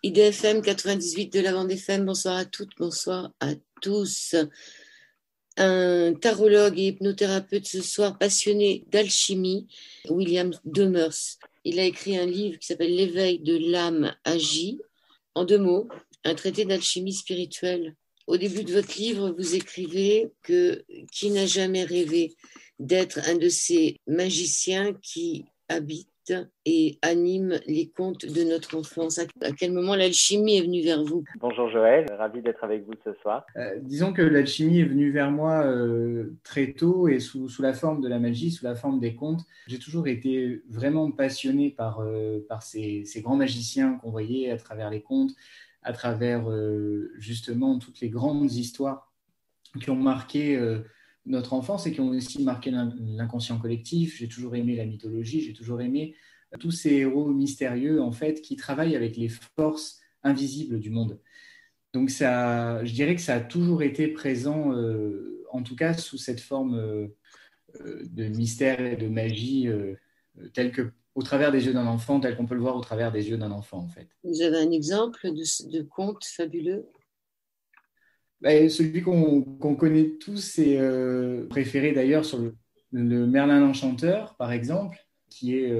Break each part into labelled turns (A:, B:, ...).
A: IDFM 98 de la bande FM, bonsoir à toutes, bonsoir à tous. Un tarologue et hypnothérapeute ce soir passionné d'alchimie, William Demers. Il a écrit un livre qui s'appelle L'éveil de l'âme agie. En 2 mots, un traité d'alchimie spirituelle. Au début de votre livre, vous écrivez que qui n'a jamais rêvé d'être un de ces magiciens qui habitent et animent les contes de notre enfance. À quel moment l'alchimie est venue vers vous?
B: Bonjour Joël, ravi d'être avec vous ce soir.
C: Disons que l'alchimie est venue vers moi très tôt et sous la forme de la magie, sous la forme des contes. J'ai toujours été vraiment passionné par ces grands magiciens qu'on voyait à travers les contes, à travers justement toutes les grandes histoires qui ont marqué notre enfance et qui ont aussi marqué l'inconscient collectif. J'ai toujours aimé la mythologie, j'ai toujours aimé tous ces héros mystérieux en fait qui travaillent avec les forces invisibles du monde. Donc je dirais que ça a toujours été présent, en tout cas sous cette forme de mystère et de magie, telle que au travers des yeux d'un enfant, tel qu'on peut le voir au travers des yeux d'un enfant en fait.
A: Vous avez un exemple de conte fabuleux?
C: Celui qu'on connaît tous et préféré d'ailleurs sur le Merlin l'Enchanteur, par exemple, qui est,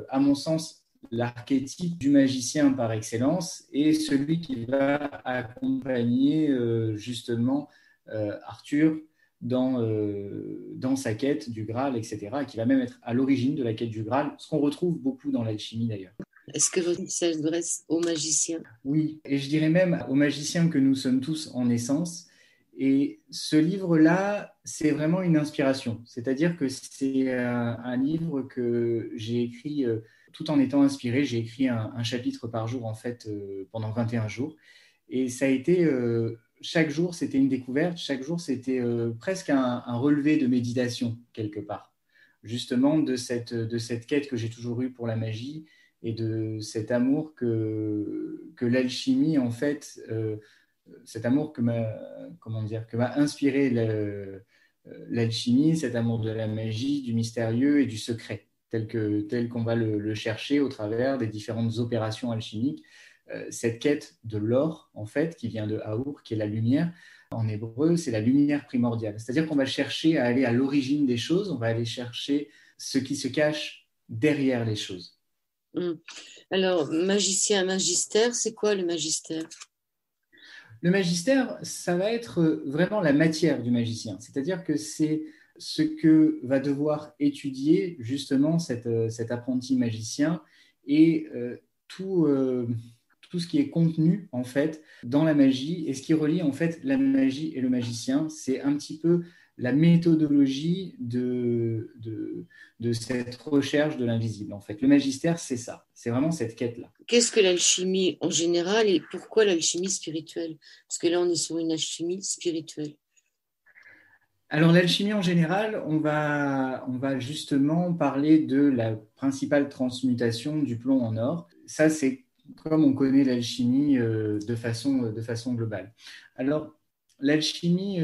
C: à mon sens, l'archétype du magicien par excellence et celui qui va accompagner justement Arthur dans sa quête du Graal, etc., et qui va même être à l'origine de la quête du Graal, ce qu'on retrouve beaucoup dans l'alchimie d'ailleurs.
A: Est-ce que votre livre s'adresse aux magiciens?
C: Oui, et je dirais même aux magiciens que nous sommes tous en essence. Et ce livre-là, c'est vraiment une inspiration. C'est-à-dire que c'est un livre que j'ai écrit tout en étant inspiré. J'ai écrit un chapitre par jour, en fait, pendant 21 jours. Et ça a été, chaque jour, c'était une découverte. Chaque jour, c'était presque un relevé de méditation, quelque part. Justement, de cette quête que j'ai toujours eue pour la magie et de cet amour que l'alchimie, en fait, cet amour que m'a inspiré l'alchimie, cet amour de la magie, du mystérieux et du secret, tel qu'on va le chercher au travers des différentes opérations alchimiques. Cette quête de l'or, en fait, qui vient de Aour, qui est la lumière. En hébreu, c'est la lumière primordiale. C'est-à-dire qu'on va chercher à aller à l'origine des choses, on va aller chercher ce qui se cache derrière les choses.
A: Alors, magicien, magistère, c'est quoi le magistère?
C: Le magistère, ça va être vraiment la matière du magicien. C'est-à-dire que c'est ce que va devoir étudier justement cet apprenti magicien et tout ce qui est contenu en fait dans la magie et ce qui relie en fait la magie et le magicien. C'est un petit peu la méthodologie de cette recherche de l'invisible en fait. Le magistère, c'est ça. C'est vraiment cette quête-là.
A: Qu'est-ce que l'alchimie en général et pourquoi l'alchimie spirituelle? Parce que là, on est sur une alchimie spirituelle.
C: Alors, l'alchimie en général, on va justement parler de la principale transmutation du plomb en or. Ça, c'est comme on connaît l'alchimie de façon globale. Alors, l'alchimie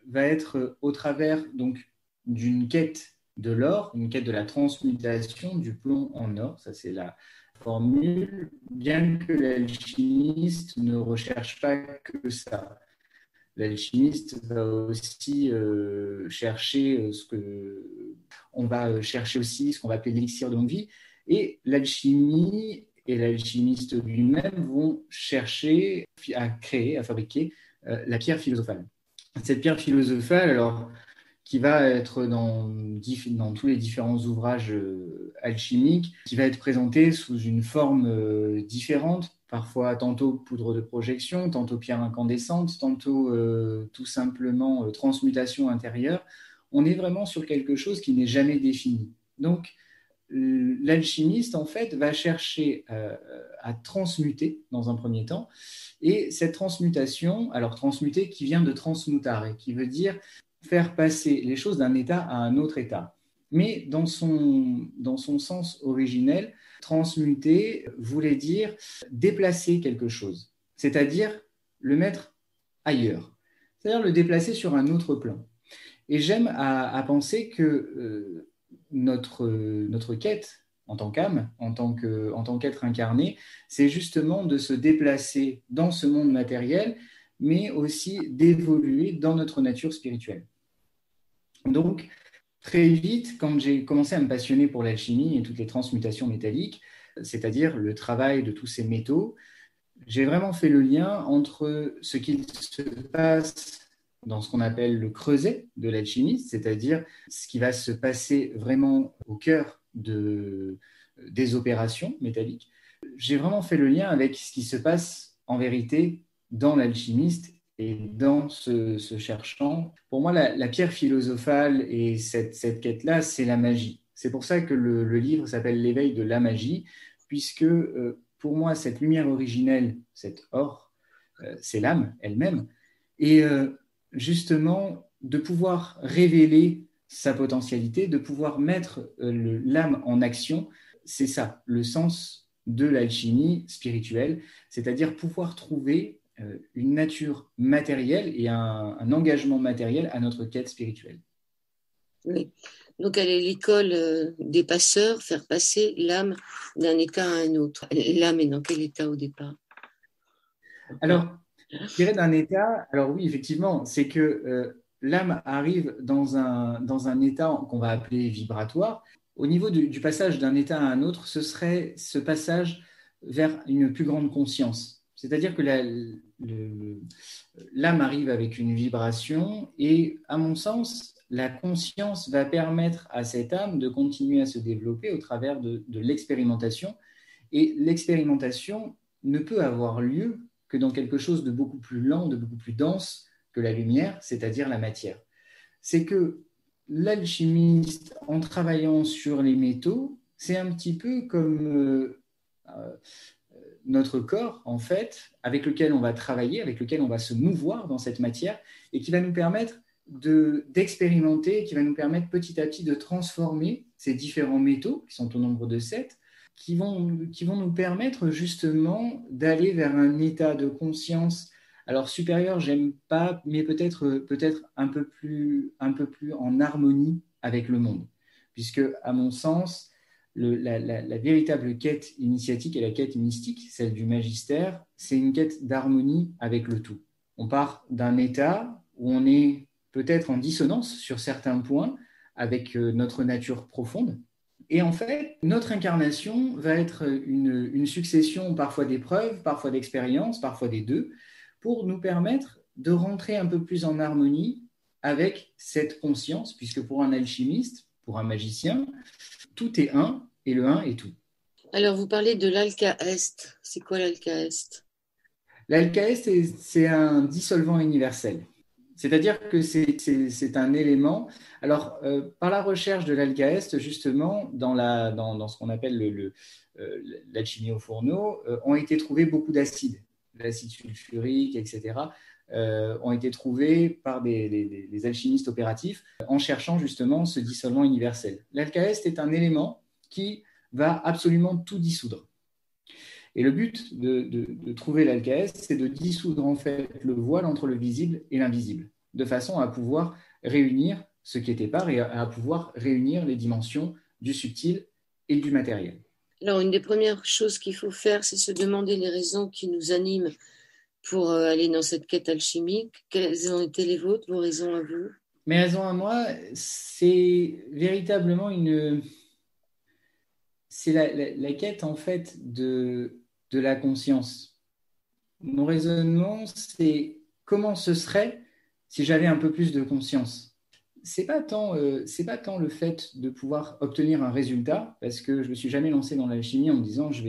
C: va être au travers donc d'une quête de l'or, une quête de la transmutation du plomb en or. Ça, c'est la formule, bien que l'alchimiste ne recherche pas que ça. L'alchimiste va aussi chercher on va chercher aussi ce qu'on va appeler l'élixir de longue vie. Et l'alchimie et l'alchimiste lui-même vont chercher à créer, à fabriquer la pierre philosophale. Cette pierre philosophale, alors, qui va être dans tous les différents ouvrages alchimiques, qui va être présentée sous une forme différente, parfois tantôt poudre de projection, tantôt pierre incandescente, tantôt tout simplement transmutation intérieure. On est vraiment sur quelque chose qui n'est jamais défini. Donc, l'alchimiste, en fait, va chercher à transmuter dans un premier temps. Et cette transmutation, alors transmuter qui vient de transmutare, qui veut dire faire passer les choses d'un état à un autre état. Mais dans son sens originel, transmuter voulait dire déplacer quelque chose, c'est-à-dire le mettre ailleurs, c'est-à-dire le déplacer sur un autre plan. Et j'aime à penser que notre quête en tant qu'âme, en tant qu'être incarné, c'est justement de se déplacer dans ce monde matériel, mais aussi d'évoluer dans notre nature spirituelle. Donc, très vite, quand j'ai commencé à me passionner pour l'alchimie et toutes les transmutations métalliques, c'est-à-dire le travail de tous ces métaux, j'ai vraiment fait le lien entre ce qu'il se passe dans ce qu'on appelle le creuset de l'alchimie, c'est-à-dire ce qui va se passer vraiment au cœur des opérations métalliques. J'ai vraiment fait le lien avec ce qui se passe en vérité dans l'alchimiste et dans ce cherchant. Pour moi, la pierre philosophale et cette quête-là, c'est la magie. C'est pour ça que le livre s'appelle L'éveil de la magie, puisque pour moi, cette lumière originelle, cet or, c'est l'âme elle-même. Et justement, de pouvoir révéler sa potentialité, de pouvoir mettre l'âme en action, c'est ça, le sens de l'alchimie spirituelle, c'est-à-dire pouvoir trouver une nature matérielle et un engagement matériel à notre quête spirituelle.
A: Oui. Donc, elle est l'école des passeurs, faire passer l'âme d'un état à un autre. L'âme est dans quel état au départ?
C: Alors, je dirais d'un état, alors oui, effectivement, c'est que l'âme arrive dans un état qu'on va appeler vibratoire. Au niveau du passage d'un état à un autre, ce serait ce passage vers une plus grande conscience. C'est-à-dire que l'âme arrive avec une vibration et, à mon sens, la conscience va permettre à cette âme de continuer à se développer au travers de l'expérimentation. Et l'expérimentation ne peut avoir lieu que dans quelque chose de beaucoup plus lent, de beaucoup plus dense que la lumière, c'est-à-dire la matière. C'est que l'alchimiste, en travaillant sur les métaux, c'est un petit peu comme notre corps, en fait, avec lequel on va travailler, avec lequel on va se mouvoir dans cette matière, et qui va nous permettre d'expérimenter, qui va nous permettre petit à petit de transformer ces différents métaux, qui sont au nombre de 7, qui vont nous permettre justement d'aller vers un état de conscience, alors supérieur, j'aime pas, mais peut-être un peu plus en harmonie avec le monde. Puisque, à mon sens, la véritable quête initiatique et la quête mystique, celle du magistère, c'est une quête d'harmonie avec le tout. On part d'un état où on est peut-être en dissonance sur certains points avec notre nature profonde. Et en fait, notre incarnation va être une succession parfois d'épreuves, parfois d'expériences, parfois des deux, pour nous permettre de rentrer un peu plus en harmonie avec cette conscience, puisque pour un alchimiste, pour un magicien, tout est un et le un est tout.
A: Alors, vous parlez de l'alcaeste. C'est quoi l'alcaeste?
C: L'alcaeste, c'est un dissolvant universel. C'est-à-dire que c'est un élément. Alors, par la recherche de l'alcaeste, justement, dans ce qu'on appelle l'alchimie au fourneau, ont été trouvés beaucoup d'acides, l'acide sulfurique, etc., ont été trouvés par des alchimistes opératifs en cherchant justement ce dissolvant universel. L'alcaeste est un élément qui va absolument tout dissoudre. Et le but de trouver l'alcaeste, c'est de dissoudre en fait le voile entre le visible et l'invisible, de façon à pouvoir réunir ce qui était part et à pouvoir réunir les dimensions du subtil et du matériel.
A: Alors, une des premières choses qu'il faut faire, c'est se demander les raisons qui nous animent pour aller dans cette quête alchimique. Quelles ont été les vôtres, vos raisons à vous?
C: Mes raisons à moi, c'est véritablement c'est la quête en fait de la conscience. Mon raisonnement, c'est comment ce serait si j'avais un peu plus de conscience. C'est pas tant le fait de pouvoir obtenir un résultat, parce que je me suis jamais lancé dans l'alchimie en me disant je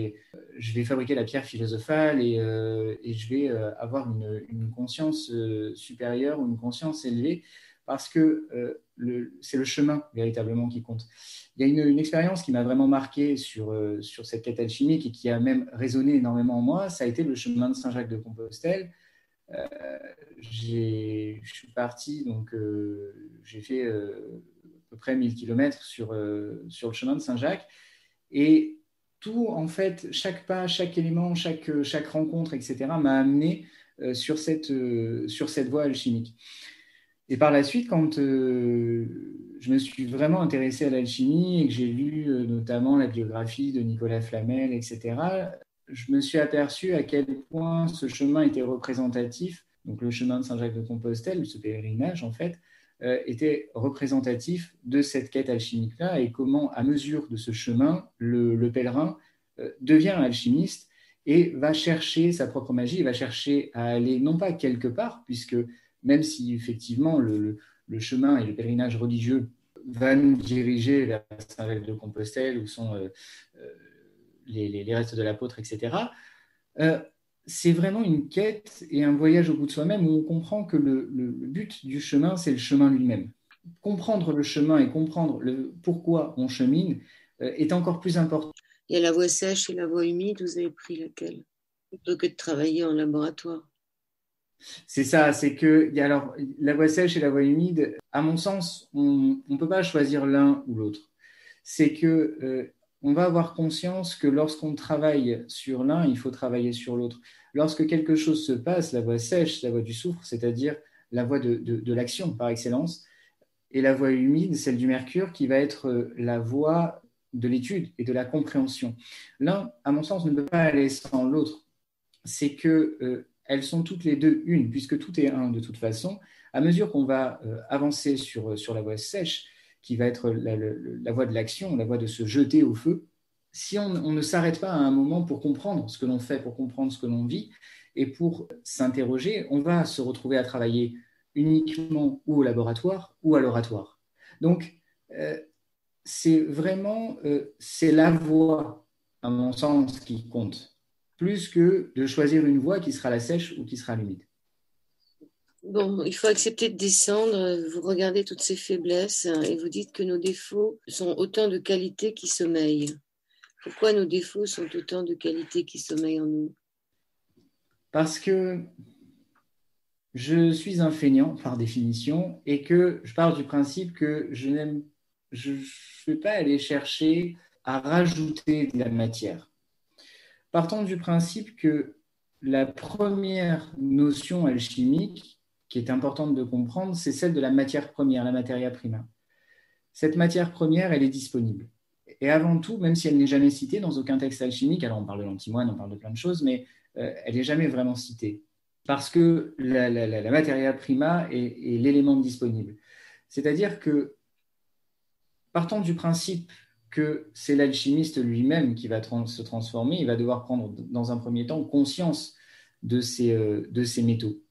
C: vais fabriquer la pierre philosophale et je vais avoir une conscience supérieure ou une conscience élevée, parce que c'est le chemin véritablement qui compte. Il y a une expérience qui m'a vraiment marqué sur cette quête alchimique et qui a même résonné énormément en moi, ça a été le chemin de Saint-Jacques de Compostelle. Je suis parti, donc j'ai fait à peu près 1000 km sur le chemin de Saint-Jacques, et tout, en fait, chaque pas, chaque élément, chaque rencontre, etc., m'a amené sur cette voie alchimique. Et par la suite, quand je me suis vraiment intéressé à l'alchimie et que j'ai lu notamment la biographie de Nicolas Flamel, etc., je me suis aperçu à quel point ce chemin était représentatif. Donc le chemin de Saint-Jacques-de-Compostelle, ce pèlerinage en fait, était représentatif de cette quête alchimique-là et comment, à mesure de ce chemin, le pèlerin devient alchimiste et va chercher sa propre magie, il va chercher à aller non pas quelque part, puisque même si effectivement le chemin et le pèlerinage religieux va nous diriger vers Saint-Jacques-de-Compostelle où sont les restes de l'apôtre, etc., c'est vraiment une quête et un voyage au bout de soi-même où on comprend que le but du chemin, c'est le chemin lui-même. Comprendre le chemin et comprendre pourquoi on chemine est encore plus important.
A: Il y a la voie sèche et la voie humide, vous avez pris laquelle? Plutôt que de travailler en laboratoire.
C: C'est ça, c'est que alors, la voie sèche et la voie humide, à mon sens, on ne peut pas choisir l'un ou l'autre. C'est que on va avoir conscience que lorsqu'on travaille sur l'un, il faut travailler sur l'autre. Lorsque quelque chose se passe, la voie sèche, la voie du soufre, c'est-à-dire la voie de l'action par excellence, et la voie humide, celle du mercure, qui va être la voie de l'étude et de la compréhension. L'un, à mon sens, ne peut pas aller sans l'autre. C'est que elles sont toutes les deux une, puisque tout est un de toute façon. À mesure qu'on va avancer sur la voie sèche, qui va être la voie de l'action, la voie de se jeter au feu, si on ne s'arrête pas à un moment pour comprendre ce que l'on fait, pour comprendre ce que l'on vit, et pour s'interroger, on va se retrouver à travailler uniquement ou au laboratoire ou à l'oratoire. Donc, c'est vraiment c'est la voie, à mon sens, qui compte, plus que de choisir une voie qui sera la sèche ou qui sera l'humide.
A: Bon, il faut accepter de descendre, vous regardez toutes ces faiblesses et vous dites que nos défauts sont autant de qualités qui sommeillent. Pourquoi nos défauts sont autant de qualités qui sommeillent en nous?
C: Parce que je suis un feignant par définition et que je pars du principe que je ne vais pas aller chercher à rajouter de la matière. Partons du principe que la première notion alchimique qui est importante de comprendre, c'est celle de la matière première, la materia prima. Cette matière première, elle est disponible. Et avant tout, même si elle n'est jamais citée dans aucun texte alchimique, alors on parle de l'antimoine, on parle de plein de choses, mais elle n'est jamais vraiment citée. Parce que la materia prima est l'élément disponible. C'est-à-dire que, partant du principe que c'est l'alchimiste lui-même qui va se transformer, il va devoir prendre dans un premier temps conscience de ces métaux.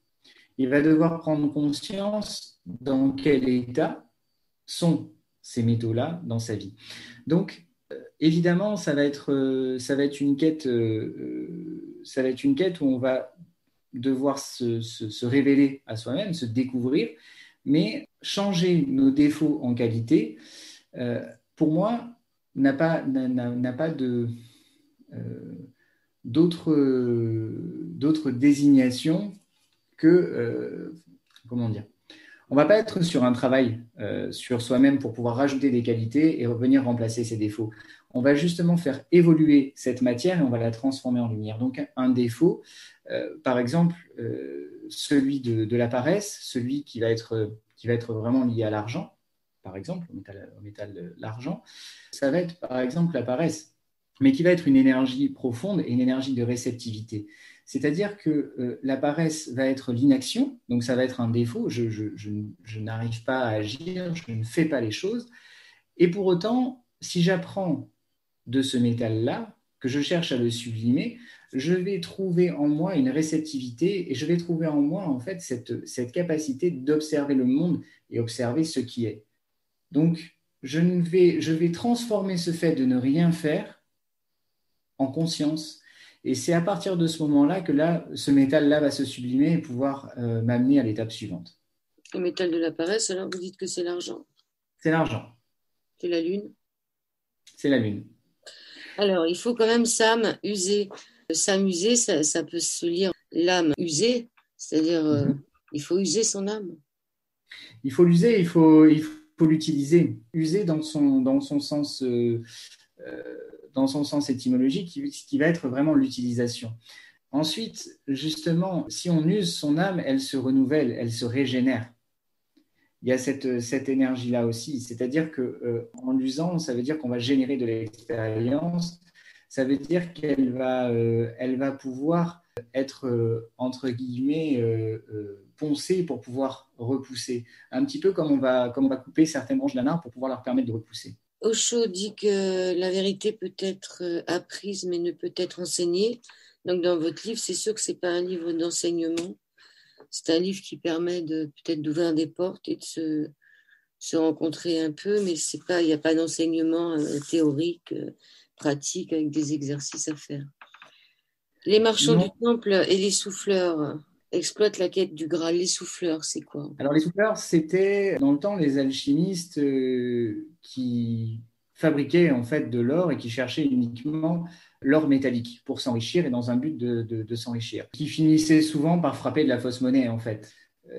C: Il va devoir prendre conscience dans quel état sont ces métaux-là dans sa vie. Donc, évidemment, ça va être une quête où on va devoir se révéler à soi-même, se découvrir, mais changer nos défauts en qualité, pour moi, n'a pas d'autre désignation que, comment dire, on ne va pas être sur un travail sur soi-même pour pouvoir rajouter des qualités et revenir remplacer ses défauts. On va justement faire évoluer cette matière et on va la transformer en lumière. Donc un défaut, par exemple, celui de la paresse, celui qui va être vraiment lié à l'argent, par exemple, au métal de l'argent, ça va être par exemple la paresse, mais qui va être une énergie profonde et une énergie de réceptivité. C'est-à-dire que la paresse va être l'inaction, donc ça va être un défaut, je n'arrive pas à agir, je ne fais pas les choses. Et pour autant, si j'apprends de ce métal-là, que je cherche à le sublimer, je vais trouver en moi une réceptivité et je vais trouver en moi en fait cette capacité d'observer le monde et observer ce qui est. Donc, je vais transformer ce fait de ne rien faire en conscience. Et c'est à partir de ce moment-là que ce métal-là va se sublimer et pouvoir m'amener à l'étape suivante.
A: Le métal de la paresse, alors vous dites que c'est l'argent.
C: C'est l'argent.
A: C'est la lune.
C: C'est la lune.
A: Alors, il faut quand même s'amuser. S'amuser, ça peut se lire l'âme usée, c'est-à-dire il faut user son âme.
C: Il faut l'user, il faut l'utiliser. User dans son sens étymologique, qui va être vraiment l'utilisation. Ensuite, justement, si on use son âme, elle se renouvelle, elle se régénère. il y a cette énergie-là aussi. C'est-à-dire qu'en l'usant, ça veut dire qu'on va générer de l'expérience. Ça veut dire elle va pouvoir être, entre guillemets, poncée pour pouvoir repousser. Un petit peu comme on va couper certaines branches d'un arbre pour pouvoir leur permettre de repousser.
A: Osho dit que la vérité peut être apprise mais ne peut être enseignée. Donc dans votre livre, c'est sûr que ce n'est pas un livre d'enseignement. C'est un livre qui permet peut-être d'ouvrir des portes et de se rencontrer un peu, mais il n'y a pas d'enseignement théorique, pratique, avec des exercices à faire. Les marchands du temple et les souffleurs exploitent la quête du Graal. Les souffleurs, c'est quoi?
C: Alors les souffleurs, c'était dans le temps les alchimistes qui fabriquaient en fait de l'or et qui cherchaient uniquement l'or métallique pour s'enrichir et dans un but de s'enrichir, qui finissaient souvent par frapper de la fausse monnaie en fait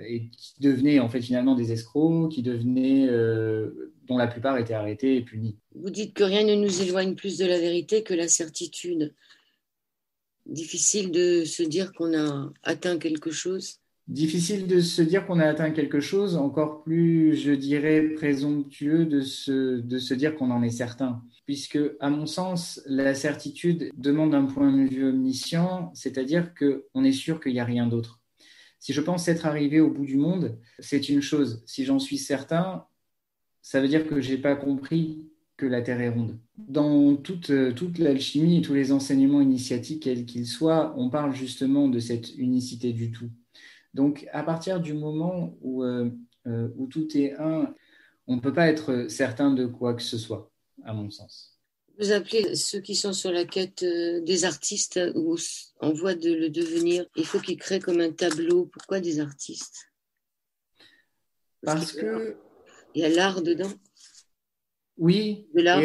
C: et qui devenaient en fait finalement des escrocs, dont la plupart étaient arrêtés et punis.
A: Vous dites que rien ne nous éloigne plus de la vérité que la certitude. Difficile de se dire qu'on a atteint quelque chose.
C: Difficile de se dire qu'on a atteint quelque chose, encore plus, je dirais, présomptueux de se dire qu'on en est certain. Puisque, à mon sens, la certitude demande un point de vue omniscient, c'est-à-dire qu'on est sûr qu'il n'y a rien d'autre. Si je pense être arrivé au bout du monde, c'est une chose. Si j'en suis certain, ça veut dire que je n'ai pas compris que la Terre est ronde. Dans toute l'alchimie et tous les enseignements initiatiques, quels qu'ils soient, on parle justement de cette unicité du tout. Donc, à partir du moment où tout est un, on ne peut pas être certain de quoi que ce soit, à mon sens.
A: Vous appelez ceux qui sont sur la quête des artistes ou en voie de le devenir. Il faut qu'ils créent comme un tableau. Pourquoi des artistes?
C: Parce que
A: il y a l'art dedans.
C: Oui.
A: De l'art.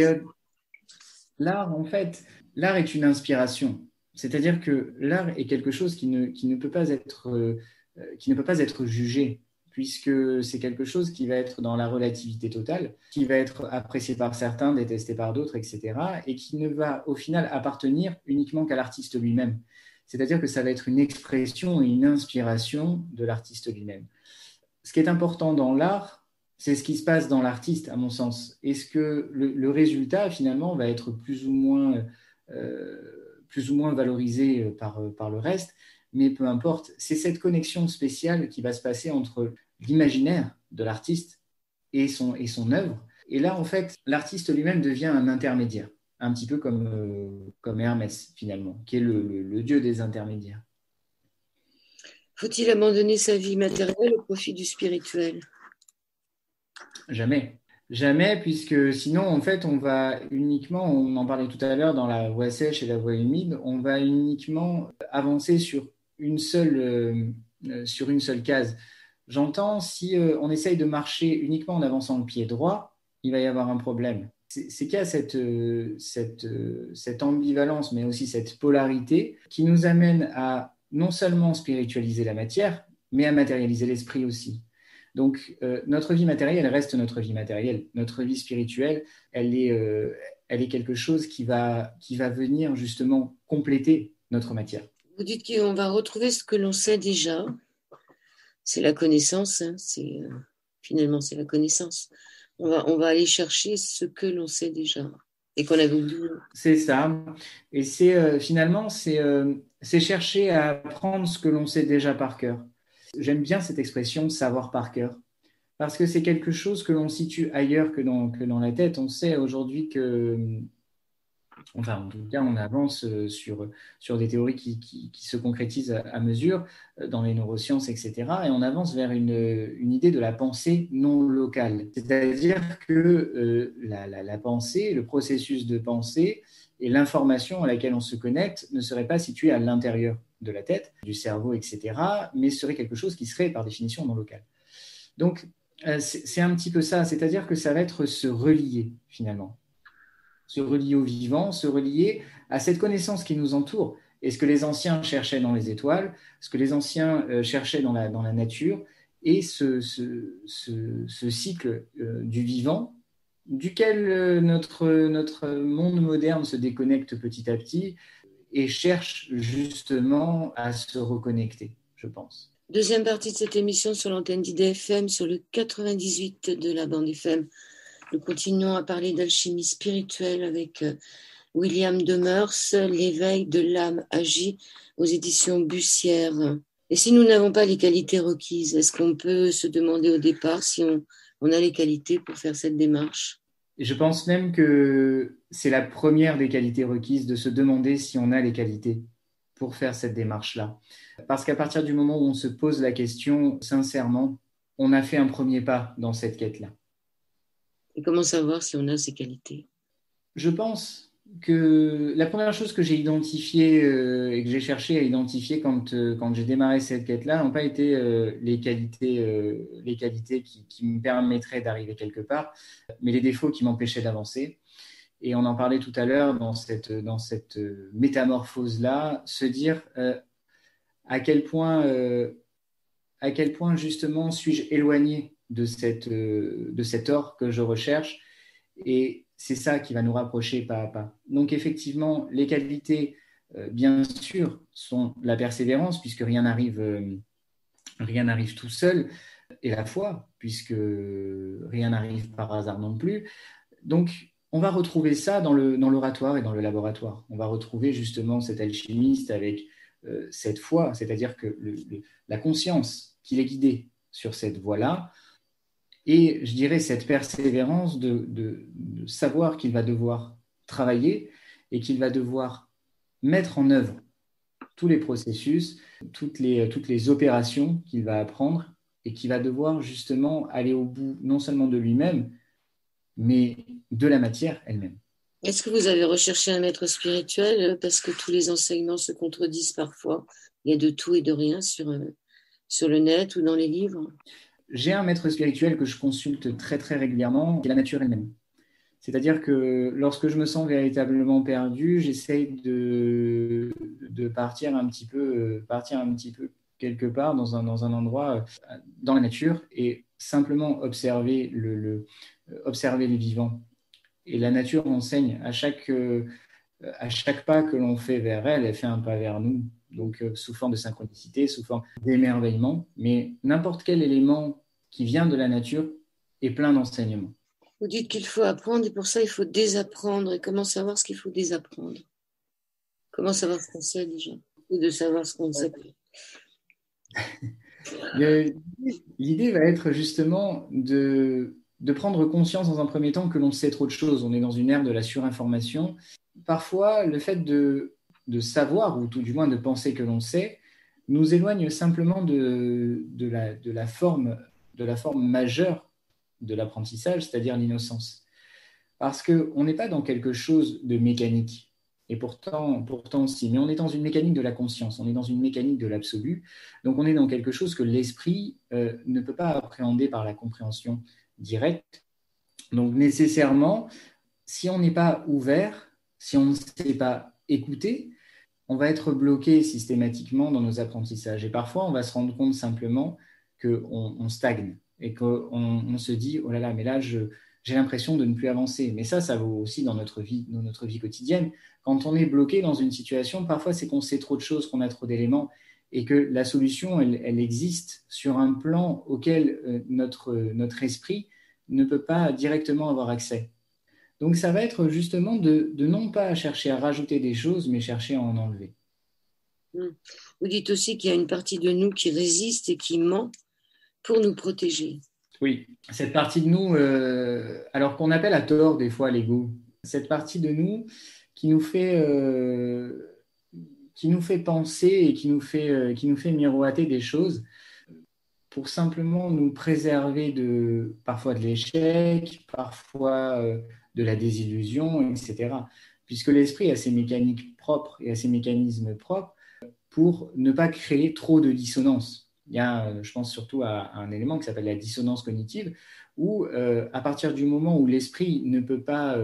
C: L'art, en fait, l'art est une inspiration. C'est-à-dire que l'art est quelque chose qui ne peut pas être jugé, puisque c'est quelque chose qui va être dans la relativité totale, qui va être apprécié par certains, détesté par d'autres, etc., et qui ne va au final appartenir uniquement qu'à l'artiste lui-même. C'est-à-dire que ça va être une expression et une inspiration de l'artiste lui-même. Ce qui est important dans l'art, c'est ce qui se passe dans l'artiste, à mon sens. Est-ce que le résultat, finalement, va être plus ou moins valorisé par le reste, mais peu importe. C'est cette connexion spéciale qui va se passer entre l'imaginaire de l'artiste et son œuvre. Et là, en fait, l'artiste lui-même devient un intermédiaire, un petit peu comme Hermès, finalement, qui est le dieu des intermédiaires.
A: Faut-il abandonner sa vie matérielle au profit du spirituel?
C: Jamais. Jamais, puisque sinon, en fait, on va uniquement, on en parlait tout à l'heure dans la voie sèche et la voie humide, on va uniquement avancer sur une seule case. J'entends, si on essaye de marcher uniquement en avançant le pied droit, il va y avoir un problème. C'est qu'il y a cette ambivalence, mais aussi cette polarité qui nous amène à non seulement spiritualiser la matière, mais à matérialiser l'esprit aussi. Donc, notre vie matérielle, elle reste notre vie matérielle. Notre vie spirituelle, elle est quelque chose qui va venir justement compléter notre matière.
A: Vous dites qu'on va retrouver ce que l'on sait déjà. C'est la connaissance, hein. Finalement, c'est la connaissance. On va aller chercher ce que l'on sait déjà et qu'on avait oublié.
C: C'est ça. Et finalement, c'est chercher à apprendre ce que l'on sait déjà par cœur. J'aime bien cette expression « savoir par cœur », parce que c'est quelque chose que l'on situe ailleurs que dans la tête. On sait aujourd'hui en tout cas, on avance sur des théories qui se concrétisent à mesure dans les neurosciences, etc. Et on avance vers une idée de la pensée non locale. C'est-à-dire que la pensée, le processus de pensée et l'information à laquelle on se connecte ne serait pas située à l'intérieur de la tête, du cerveau, etc., mais serait quelque chose qui serait par définition non local. Donc, c'est un petit peu ça, c'est-à-dire que ça va être se relier finalement, se relier au vivant, se relier à cette connaissance qui nous entoure, et ce que les anciens cherchaient dans les étoiles, ce que les anciens cherchaient dans la nature, et ce cycle du vivant, duquel notre monde moderne se déconnecte petit à petit, et cherche justement à se reconnecter, je pense.
A: Deuxième partie de cette émission sur l'antenne d'IDFM, sur le 98 de la bande FM. Nous continuons à parler d'alchimie spirituelle avec William Demers, L'éveil de l'âme agit aux éditions Bussière. Et si nous n'avons pas les qualités requises, est-ce qu'on peut se demander au départ si on a les qualités pour faire cette démarche?
C: Et je pense même que c'est la première des qualités requises de se demander si on a les qualités pour faire cette démarche-là. Parce qu'à partir du moment où on se pose la question sincèrement, on a fait un premier pas dans cette quête-là.
A: Et comment savoir si on a ces qualités?
C: Je pense que la première chose que j'ai identifiée et que j'ai cherché à identifier quand j'ai démarré cette quête-là n'ont pas été les qualités qui me permettraient d'arriver quelque part, mais les défauts qui m'empêchaient d'avancer. Et on en parlait tout à l'heure dans cette métamorphose-là, se dire à quel point justement suis-je éloigné de cet or que je recherche. Et c'est ça qui va nous rapprocher pas à pas. Donc effectivement, les qualités, bien sûr, sont la persévérance, puisque rien n'arrive tout seul, et la foi, puisque rien n'arrive par hasard non plus. Donc, on va retrouver ça dans l'oratoire et dans le laboratoire. On va retrouver justement cet alchimiste avec cette foi, c'est-à-dire que la conscience qui est guidée sur cette voie-là, et je dirais cette persévérance de savoir qu'il va devoir travailler et qu'il va devoir mettre en œuvre tous les processus, toutes les opérations qu'il va apprendre et qu'il va devoir justement aller au bout non seulement de lui-même, mais de la matière elle-même.
A: Est-ce que vous avez recherché un maître spirituel? Parce que tous les enseignements se contredisent parfois. Il y a de tout et de rien sur le net ou dans les livres.
C: J'ai un maître spirituel que je consulte très très régulièrement, qui est la nature elle-même. C'est-à-dire que lorsque je me sens véritablement perdu, j'essaye de partir un petit peu quelque part dans un endroit dans la nature et simplement observer observer les vivants. Et la nature enseigne à chaque pas que l'on fait vers elle, elle fait un pas vers nous. Donc sous forme de synchronicité, sous forme d'émerveillement. Mais n'importe quel élément qui vient de la nature est plein d'enseignements.
A: Vous dites qu'il faut apprendre et pour ça, il faut désapprendre. Et comment savoir ce qu'il faut désapprendre? Comment savoir ce qu'on sait déjà? Ou de savoir ce qu'on ne sait pas?
C: L'idée va être justement de prendre conscience dans un premier temps que l'on sait trop de choses. On est dans une ère de la surinformation. Parfois, le fait de savoir, ou tout du moins de penser que l'on sait, nous éloigne simplement de la forme majeure de l'apprentissage, c'est-à-dire l'innocence. Parce qu'on n'est pas dans quelque chose de mécanique. Et pourtant si, mais on est dans une mécanique de la conscience, on est dans une mécanique de l'absolu, donc on est dans quelque chose que l'esprit ne peut pas appréhender par la compréhension directe. Donc nécessairement, si on n'est pas ouvert, si on ne sait pas écouter, on va être bloqué systématiquement dans nos apprentissages. Et parfois, on va se rendre compte simplement qu'on stagne et qu'on se dit « Oh là là, mais là, j'ai l'impression de ne plus avancer. » Mais ça vaut aussi dans notre vie quotidienne. Quand on est bloqué dans une situation, parfois, c'est qu'on sait trop de choses, qu'on a trop d'éléments et que la solution, elle existe sur un plan auquel notre esprit ne peut pas directement avoir accès. Donc, ça va être justement de non pas chercher à rajouter des choses, mais chercher à en enlever.
A: Vous dites aussi qu'il y a une partie de nous qui résiste et qui ment pour nous protéger.
C: Oui, cette partie de nous, alors qu'on appelle à tort des fois l'ego, cette partie de nous qui nous fait penser et qui nous fait miroiter des choses pour simplement nous préserver parfois de l'échec, parfois de la désillusion, etc. Puisque l'esprit a ses mécaniques propres et a ses mécanismes propres pour ne pas créer trop de dissonance. Il y a, je pense surtout à un élément qui s'appelle la dissonance cognitive, où à partir du moment où l'esprit ne peut pas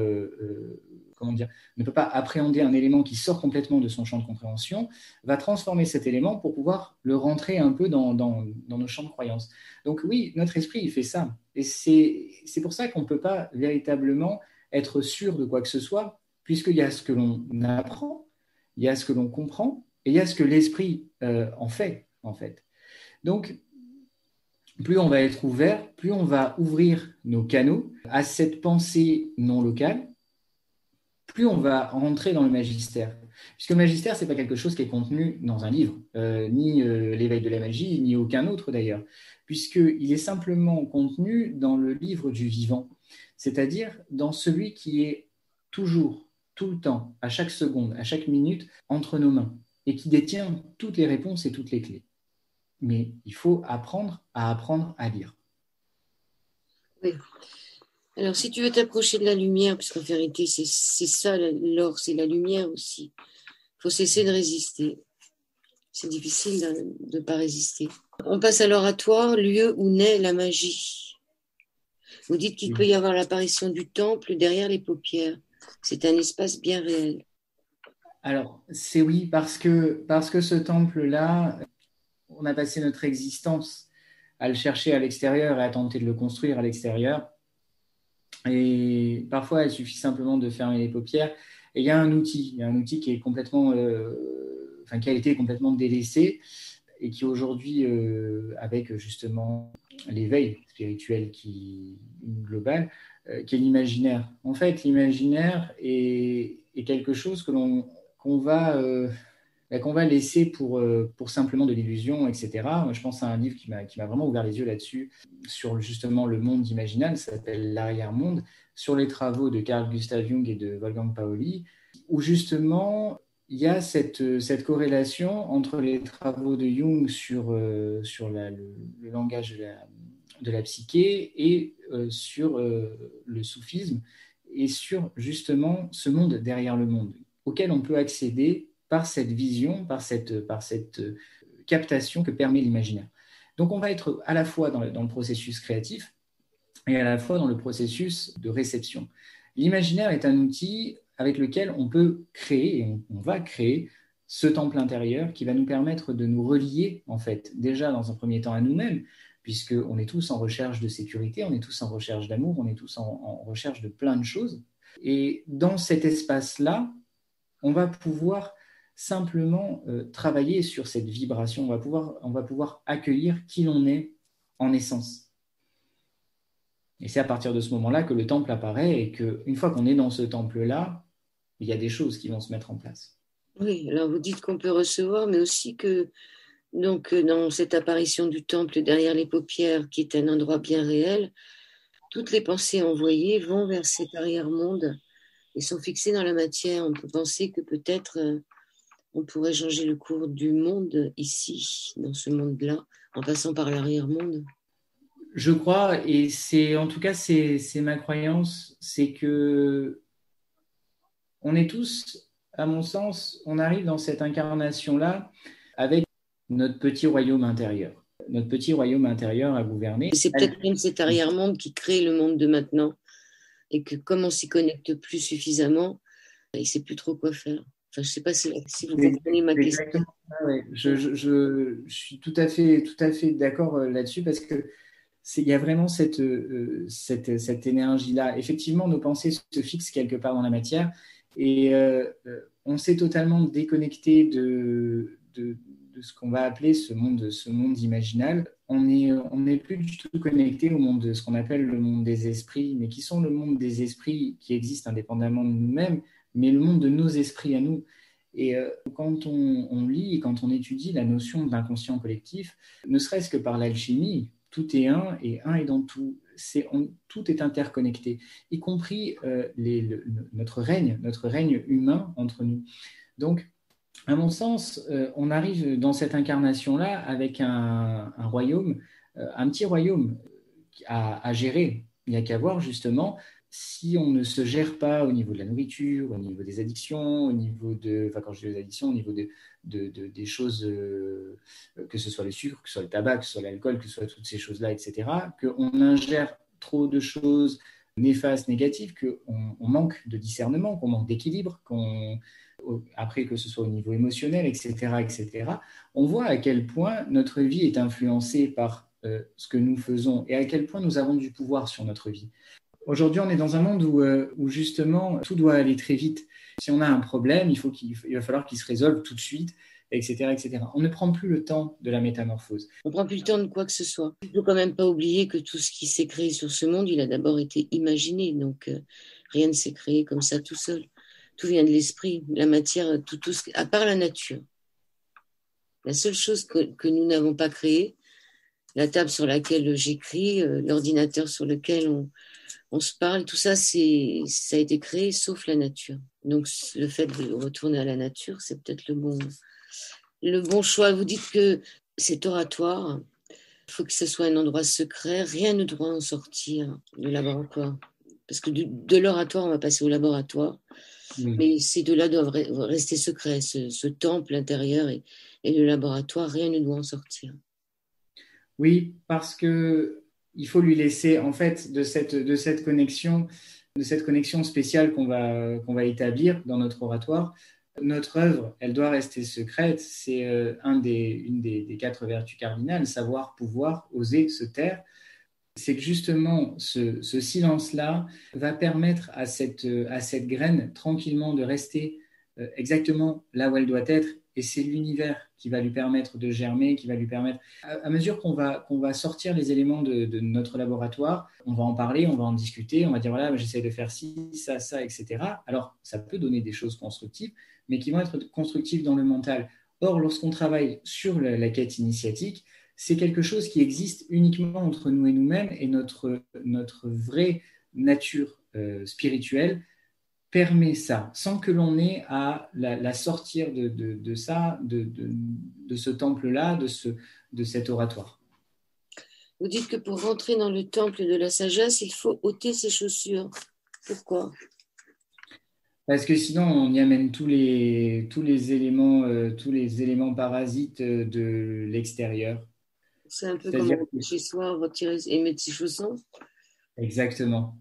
C: appréhender un élément qui sort complètement de son champ de compréhension, va transformer cet élément pour pouvoir le rentrer un peu dans nos champs de croyance. Donc oui, notre esprit, il fait ça. Et c'est pour ça qu'on ne peut pas véritablement être sûr de quoi que ce soit, puisqu'il y a ce que l'on apprend, il y a ce que l'on comprend, et il y a ce que l'esprit en fait. Donc, plus on va être ouvert, plus on va ouvrir nos canaux à cette pensée non locale, plus on va rentrer dans le magistère. Puisque le magistère, ce n'est pas quelque chose qui est contenu dans un livre, ni l'éveil de la magie, ni aucun autre d'ailleurs, puisqu'il est simplement contenu dans le livre du vivant, c'est-à-dire dans celui qui est toujours, tout le temps, à chaque seconde, à chaque minute, entre nos mains, et qui détient toutes les réponses et toutes les clés. Mais il faut apprendre à lire.
A: Oui. Alors, si tu veux t'approcher de la lumière, parce qu'en vérité, c'est ça, l'or, c'est la lumière aussi. Il faut cesser de résister. C'est difficile de ne pas résister. On passe à l'oratoire, lieu où naît la magie. Vous dites qu'il peut y avoir l'apparition du temple derrière les paupières. C'est un espace bien réel.
C: Alors, c'est oui, parce que ce temple-là, on a passé notre existence à le chercher à l'extérieur et à tenter de le construire à l'extérieur. Et parfois, il suffit simplement de fermer les paupières. Et il y a un outil qui est complètement, qui a été complètement délaissé et qui aujourd'hui, avec justement l'éveil spirituel global, qui est l'imaginaire. En fait, l'imaginaire est quelque chose qu'on va laisser pour simplement de l'illusion, etc. Moi, je pense à un livre qui m'a vraiment ouvert les yeux là-dessus, sur justement le monde imaginal, ça s'appelle L'arrière-monde, sur les travaux de Carl Gustav Jung et de Wolfgang Pauli, où justement il y a cette corrélation entre les travaux de Jung sur le langage de la psyché et sur le soufisme et sur justement ce monde derrière le monde, auquel on peut accéder par cette vision, par cette captation que permet l'imaginaire. Donc on va être à la fois dans le processus créatif et à la fois dans le processus de réception. L'imaginaire est un outil avec lequel on peut créer, et on va créer ce temple intérieur qui va nous permettre de nous relier, en fait, déjà dans un premier temps à nous-mêmes, puisqu'on est tous en recherche de sécurité, on est tous en recherche d'amour, on est tous en recherche de plein de choses. Et dans cet espace-là, on va pouvoir simplement travailler sur cette vibration, on va pouvoir accueillir qui l'on est en essence. Et c'est à partir de ce moment-là que le temple apparaît et qu'une fois qu'on est dans ce temple-là, il y a des choses qui vont se mettre en place.
A: Oui, alors vous dites qu'on peut recevoir, mais aussi que donc, dans cette apparition du temple derrière les paupières, qui est un endroit bien réel, toutes les pensées envoyées vont vers cet arrière-monde et sont fixées dans la matière. On peut penser que peut-être on pourrait changer le cours du monde ici, dans ce monde-là, en passant par l'arrière-monde.
C: Je crois, et en tout cas, c'est ma croyance, c'est que on est tous, à mon sens, on arrive dans cette incarnation-là avec notre petit royaume intérieur. Notre petit royaume intérieur à gouverner.
A: C'est peut-être même cet arrière-monde qui crée le monde de maintenant et que comme on s'y connecte plus suffisamment, il ne sait plus trop quoi faire. Enfin, je ne sais pas si vous comprenez ma question.
C: Ouais. Je suis tout à fait d'accord là-dessus parce que il y a vraiment cette énergie-là. Effectivement, nos pensées se fixent quelque part dans la matière et on s'est totalement déconnecté de ce qu'on va appeler ce monde imaginal. On n'est plus du tout connecté au monde de ce qu'on appelle le monde des esprits, mais qui sont le monde des esprits qui existent indépendamment de nous-mêmes, mais le monde de nos esprits à nous. Et quand on lit et quand on étudie la notion d'inconscient collectif, ne serait-ce que par l'alchimie, tout est un et un est dans tout. Tout est interconnecté, y compris notre règne humain entre nous. Donc, à mon sens, on arrive dans cette incarnation-là avec un royaume, un petit royaume à gérer. Il n'y a qu'à voir justement si on ne se gère pas au niveau de la nourriture, au niveau des addictions, au niveau quand je dis des addictions, au niveau des choses, que ce soit le sucre, que ce soit le tabac, que ce soit l'alcool, que ce soit toutes ces choses-là, etc., qu'on ingère trop de choses néfastes, négatives, qu'on manque de discernement, qu'on manque d'équilibre, après que ce soit au niveau émotionnel, etc., etc., on voit à quel point notre vie est influencée par ce que nous faisons et à quel point nous avons du pouvoir sur notre vie. Aujourd'hui, on est dans un monde où justement tout doit aller très vite. Si on a un problème, il va falloir qu'il se résolve tout de suite etc., etc. On ne prend plus le temps de la métamorphose.
A: On ne prend plus le temps de quoi que ce soit. Il ne faut quand même pas oublier que tout ce qui s'est créé sur ce monde, il a d'abord été imaginé. Donc, rien ne s'est créé comme ça tout seul. Tout vient de l'esprit, la matière, à part la nature. La seule chose que nous n'avons pas créée, la table sur laquelle j'écris, l'ordinateur sur lequel on se parle, tout ça, ça a été créé sauf la nature. Donc, le fait de retourner à la nature, c'est peut-être le bon choix. Vous dites que cet oratoire, il faut que ce soit un endroit secret, rien ne doit en sortir du laboratoire. Parce que de l'oratoire, on va passer au laboratoire. Oui. Mais ces deux-là doivent rester secrets, ce temple intérieur et le laboratoire, rien ne doit en sortir.
C: Oui, parce que il faut lui laisser, en fait, de cette connexion spéciale qu'on va établir dans notre oratoire. Notre œuvre, elle doit rester secrète. C'est une des 4 vertus cardinales, savoir, pouvoir, oser, se taire. C'est que justement, ce silence-là va permettre à cette graine tranquillement de rester exactement là où elle doit être. Et c'est l'univers qui va lui permettre de germer, qui va lui permettre, à mesure qu'on va sortir les éléments de notre laboratoire, on va en parler, on va en discuter, on va dire voilà, j'essaie de faire ci, ça, etc. Alors, ça peut donner des choses constructives, mais qui vont être constructives dans le mental. Or, lorsqu'on travaille sur la quête initiatique, c'est quelque chose qui existe uniquement entre nous et nous-mêmes, et notre vraie nature spirituelle permet ça, sans que l'on ait à la sortir de ça, de ce temple-là, de cet oratoire.
A: Vous dites que pour rentrer dans le temple de la sagesse, il faut ôter ses chaussures. Pourquoi ?
C: Parce que sinon, on y amène tous les éléments parasites de l'extérieur.
A: C'est un peu comme chez soi, retirer et mettre ses chaussons.
C: Exactement.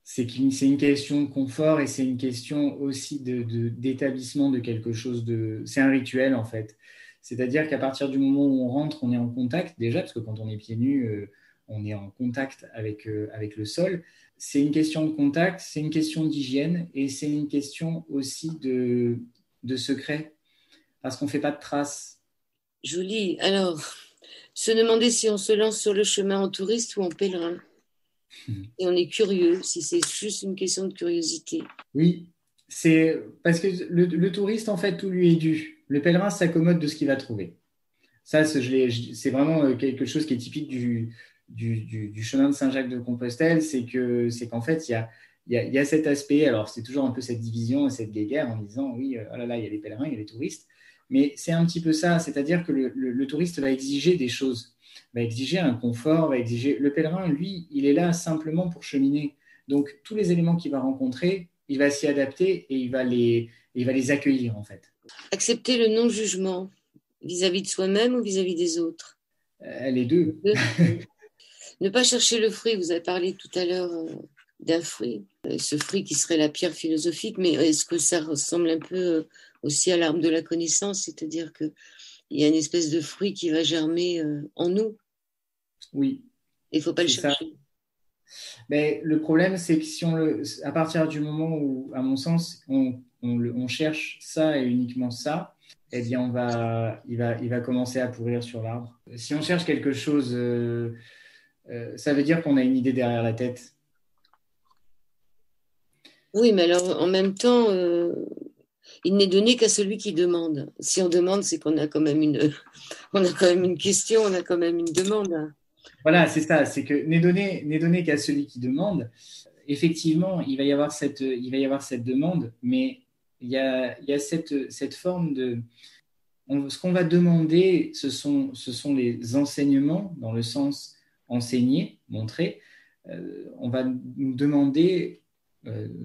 C: C'est une question de confort, et c'est une question aussi d'établissement de quelque chose c'est un rituel en fait. C'est-à-dire qu'à partir du moment où on rentre, on est en contact déjà, parce que quand on est pieds nus, on est en contact avec le sol. C'est une question de contact, c'est une question d'hygiène, et c'est une question aussi de secret, parce qu'on ne fait pas de traces.
A: Joli. Alors, se demander si on se lance sur le chemin en touriste ou en pèlerin. Et on est curieux, si c'est juste une question de curiosité.
C: Oui, c'est parce que le touriste, en fait, tout lui est dû. Le pèlerin s'accommode de ce qu'il va trouver. Ça, c'est vraiment quelque chose qui est typique du chemin de Saint-Jacques-de-Compostelle, c'est qu'en fait, il y a cet aspect, alors c'est toujours un peu cette division et cette guéguerre en disant, oui, oh là là, il y a les pèlerins, il y a les touristes, mais c'est un petit peu ça, c'est-à-dire que le touriste va exiger des choses, va exiger un confort, va exiger… Le pèlerin, lui, il est là simplement pour cheminer. Donc, tous les éléments qu'il va rencontrer, il va s'y adapter et il va les accueillir, en fait.
A: Accepter le non-jugement vis-à-vis de soi-même ou vis-à-vis des autres ?
C: Les deux.
A: Ne pas chercher le fruit. Vous avez parlé tout à l'heure d'un fruit, ce fruit qui serait la pierre philosophique, mais est-ce que ça ressemble un peu aussi à l'arbre de la connaissance, c'est-à-dire qu'il y a une espèce de fruit qui va germer en nous ?
C: Oui.
A: Il ne faut pas le chercher.
C: Ça. Mais le problème, c'est que à partir du moment où, à mon sens, on cherche ça et uniquement ça, eh bien, il va commencer à pourrir sur l'arbre. Si on cherche quelque chose, ça veut dire qu'on a une idée derrière la tête.
A: Oui, mais alors en même temps, il n'est donné qu'à celui qui demande. Si on demande, c'est qu'on a quand même une question, on a quand même une demande.
C: Voilà, c'est ça. C'est que n'est donné qu'à celui qui demande. Effectivement, il va y avoir cette demande, mais il y a cette forme de… ce qu'on va demander, ce sont les enseignements, dans le sens enseigner, montrer. On va nous demander,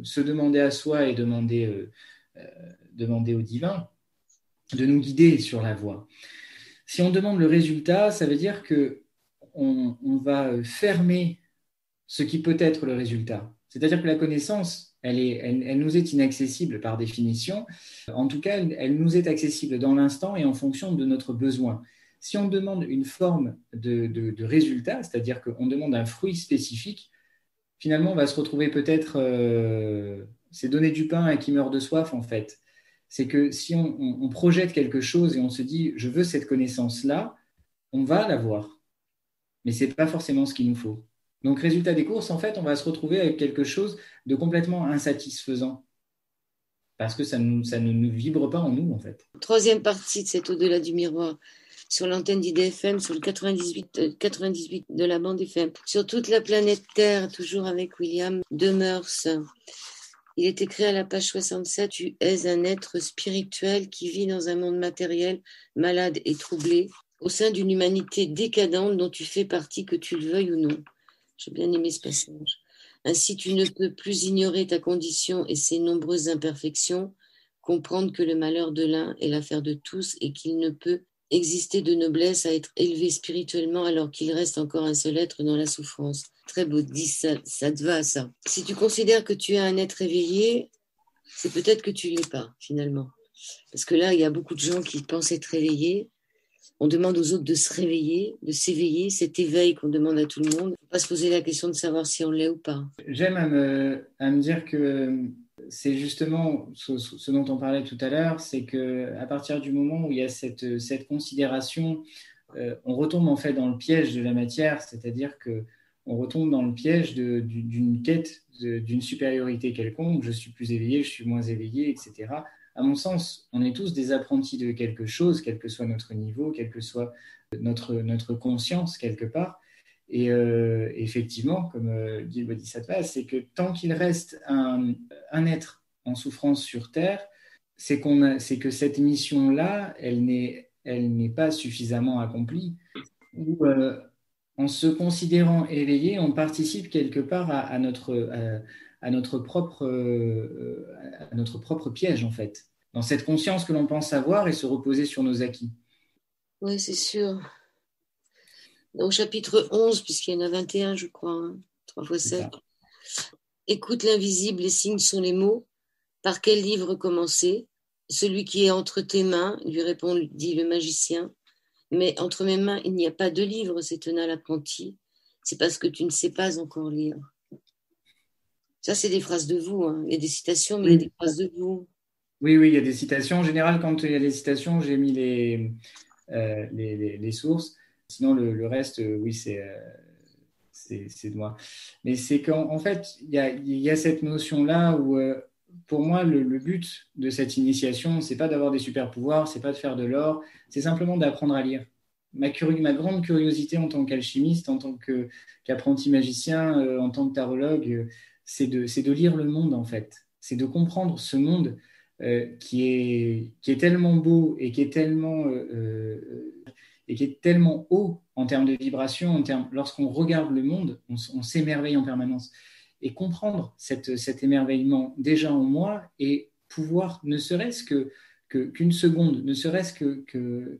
C: se demander à soi et demander au divin de nous guider sur la voie. Si on demande le résultat, ça veut dire qu'on va fermer ce qui peut être le résultat. C'est-à-dire que la connaissance, elle nous est inaccessible par définition. En tout cas, elle nous est accessible dans l'instant et en fonction de notre besoin. Si on demande une forme de résultat, c'est-à-dire qu'on demande un fruit spécifique, finalement, on va se retrouver peut-être… c'est donner du pain à qui meurt de soif, en fait. C'est que si on projette quelque chose et on se dit, je veux cette connaissance-là, on va l'avoir. Mais ce n'est pas forcément ce qu'il nous faut. Donc, résultat des courses, en fait, on va se retrouver avec quelque chose de complètement insatisfaisant parce que ça ne nous vibre pas en nous, en fait.
A: Troisième partie de cet Au-delà du miroir, sur l'antenne d'IDFM, sur le 98 de la bande FM, sur toute la planète Terre, toujours avec William Demers. Il est écrit à la page 67, tu es un être spirituel qui vit dans un monde matériel, malade et troublé, au sein d'une humanité décadente dont tu fais partie, que tu le veuilles ou non. J'ai bien aimé ce passage. Ainsi, tu ne peux plus ignorer ta condition et ses nombreuses imperfections, comprendre que le malheur de l'un est l'affaire de tous et qu'il ne peut exister de noblesse à être élevé spirituellement alors qu'il reste encore un seul être dans la souffrance. Très beau, dis ça, ça te va ça. Si tu considères que tu es un être éveillé, c'est peut-être que tu ne l'es pas finalement. Parce que là, il y a beaucoup de gens qui pensent être éveillés. On demande aux autres de se réveiller, de s'éveiller, cet éveil qu'on demande à tout le monde. Il ne faut pas se poser la question de savoir si on l'est ou pas.
C: J'aime à me dire que c'est justement ce dont on parlait tout à l'heure, c'est qu'à partir du moment où il y a cette considération, on retombe en fait dans le piège de la matière, c'est-à-dire qu'on retombe dans le piège d'une quête d'une supériorité quelconque, je suis plus éveillé, je suis moins éveillé, etc. À mon sens, on est tous des apprentis de quelque chose, quel que soit notre niveau, quelle que soit notre conscience quelque part. Et effectivement, comme dit le Bodhisattva, c'est que tant qu'il reste un être en souffrance sur Terre, c'est que cette mission-là, elle n'est pas suffisamment accomplie. Ou en se considérant éveillé, on participe quelque part à notre propre piège, en fait. Dans cette conscience que l'on pense avoir et se reposer sur nos acquis.
A: Oui, c'est sûr. Au chapitre 11, puisqu'il y en a 21, je crois, hein, 3 fois 7. Écoute l'invisible, les signes sont les mots. Par quel livre commencer? Celui qui est entre tes mains, lui répondit le magicien. Mais entre mes mains, il n'y a pas de livre, s'étonna l'apprenti. C'est parce que tu ne sais pas encore lire. Ça, c'est des phrases de vous. Hein. Il y a des citations, mais il y a des phrases de vous.
C: Oui, il y a des citations. En général, quand il y a des citations, j'ai mis les sources. Sinon, le reste, oui, c'est de moi. Mais c'est qu'en fait, il y a cette notion-là où, pour moi, le but de cette initiation, c'est pas d'avoir des super pouvoirs, c'est pas de faire de l'or, c'est simplement d'apprendre à lire. Ma grande curiosité en tant qu'alchimiste, en tant qu'apprenti magicien, en tant que tarologue, c'est de lire le monde, en fait. C'est de comprendre ce monde qui est tellement beau et qui est tellement haut en termes de vibration, lorsqu'on regarde le monde, on s'émerveille en permanence. Et comprendre cet émerveillement déjà en moi et pouvoir, ne serait-ce qu'une seconde, ne serait-ce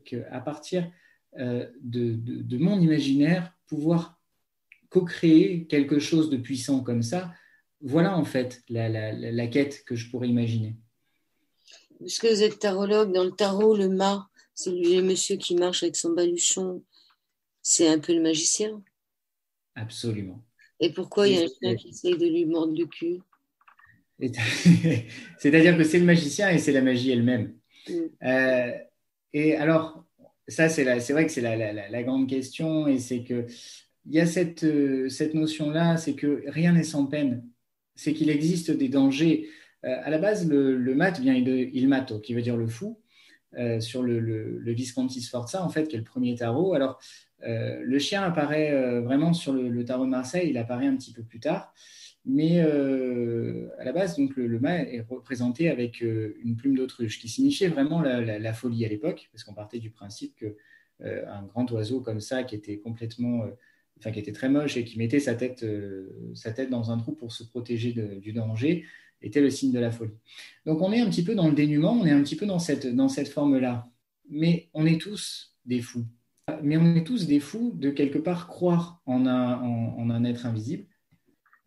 C: qu'à partir de mon imaginaire, pouvoir co-créer quelque chose de puissant comme ça, voilà en fait la quête que je pourrais imaginer.
A: Puisque vous êtes tarologue, dans le tarot, le mât, c'est le monsieur qui marche avec son baluchon, c'est un peu le magicien.
C: Absolument.
A: Et pourquoi il y a un chien qui essaye de lui mordre le cul?
C: C'est-à-dire que c'est le magicien et c'est la magie elle-même. Et alors, ça, c'est vrai que c'est la grande question, et c'est que il y a cette notion-là, c'est que rien n'est sans peine. C'est qu'il existe des dangers. À la base, le mat vient de il mato, qui veut dire le fou, sur le Visconti Sforza, en fait, qui est le premier tarot. Alors, le chien apparaît vraiment sur le tarot de Marseille, il apparaît un petit peu plus tard. Mais à la base, donc, le mât est représenté avec une plume d'autruche, qui signifiait vraiment la folie à l'époque, parce qu'on partait du principe qu'un grand oiseau comme ça, qui était complètement... qui était très moche et qui mettait sa tête dans un trou pour se protéger du danger, était le signe de la folie. Donc on est un petit peu dans le dénuement, on est un petit peu dans cette forme-là. Mais on est tous des fous. Mais on est tous des fous de quelque part croire en un être invisible.